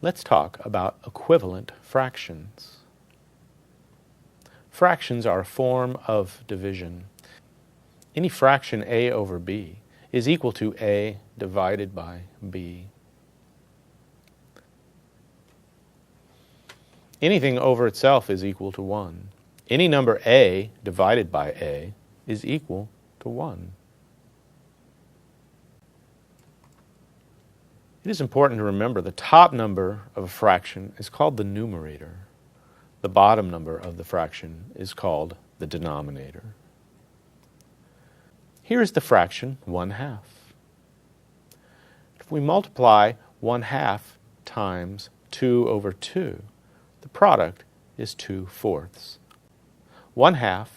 Let's talk about equivalent fractions. Fractions are a form of division. Any fraction a over b is equal to a divided by b. Anything over itself is equal to 1. Any number a divided by a is equal to 1. It is important to remember the top number of a fraction is called the numerator. The bottom number of the fraction is called the denominator. Here is the fraction 1/2. If we multiply 1/2 times 2 over 2, the product is 2/4. 1/2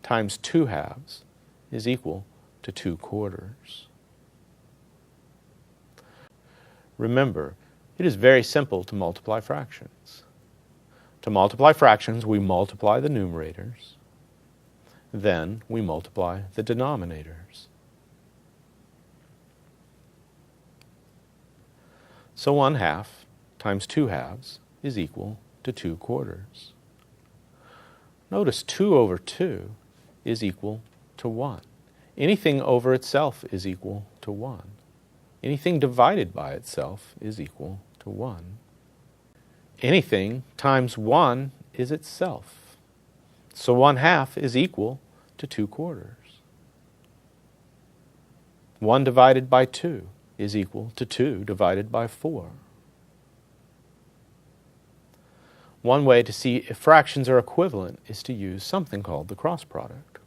times 2/2 is equal to 2/4. Remember, it is very simple to multiply fractions. To multiply fractions, we multiply the numerators. Then we multiply the denominators. So 1/2 times 2/2 is equal to 2/4. Notice 2 over 2 is equal to 1. Anything over itself is equal to 1. Anything divided by itself is equal to 1. Anything times 1 is itself. So 1/2 is equal to 2/4. 1 divided by 2 is equal to 2 divided by 4. One way to see if fractions are equivalent is to use something called the cross product.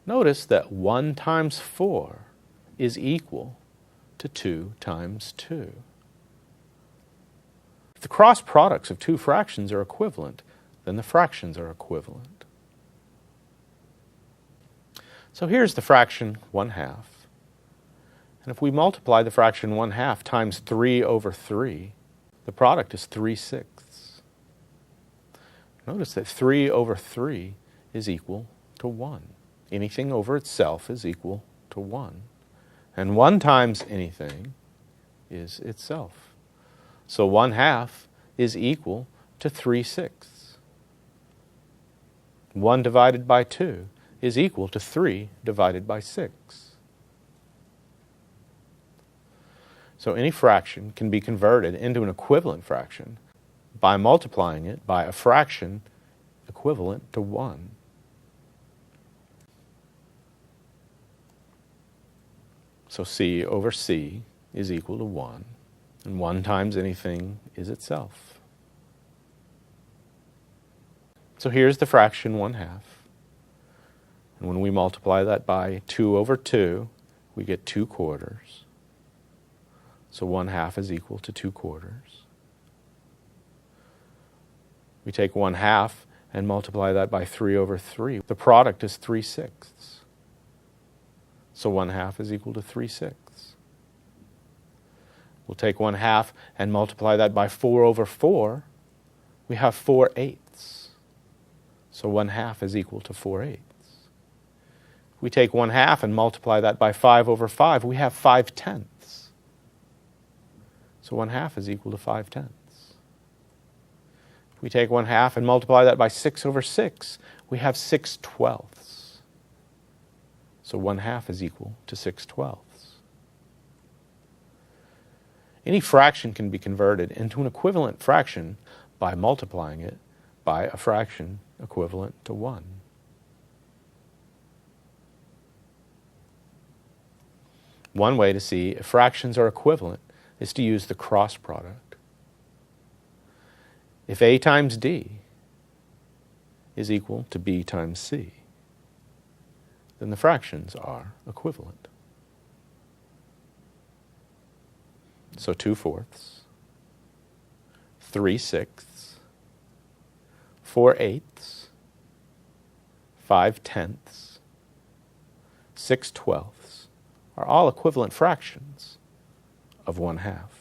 Notice that 1 times 4 is equal to 2 times 2. If the cross products of two fractions are equivalent, then the fractions are equivalent. So here's the fraction 1/2. And if we multiply the fraction 1/2 times 3 over 3, the product is 3/6. Notice that 3 over 3 is equal to 1. Anything over itself is equal to 1. And 1 times anything is itself. So 1/2 is equal to 3/6. 1 divided by 2 is equal to 3 divided by 6. So any fraction can be converted into an equivalent fraction by multiplying it by a fraction equivalent to 1. So c over c is equal to 1, and 1 times anything is itself. So here's the fraction 1/2. And when we multiply that by 2 over 2, we get 2/4. So 1/2 is equal to 2/4. We take 1/2 and multiply that by 3 over 3. The product is 3/6. So 1/2 is equal to 3/6. We'll take 1/2 and multiply that by 4 over 4. We have 4/8. So 1/2 is equal to 4/8. We take 1/2 and multiply that by 5 over 5. We have 5/10. So 1/2 is equal to 5/10. We take 1/2 and multiply that by 6 over 6. We have 6/12. So 1/2 is equal to 6/12. Any fraction can be converted into an equivalent fraction by multiplying it by a fraction equivalent to 1. One way to see if fractions are equivalent is to use the cross product. If a times d is equal to b times c, then the fractions are equivalent. So 2/4, 3/6, 4/8, 5/10, 6/12 are all equivalent fractions of 1/2.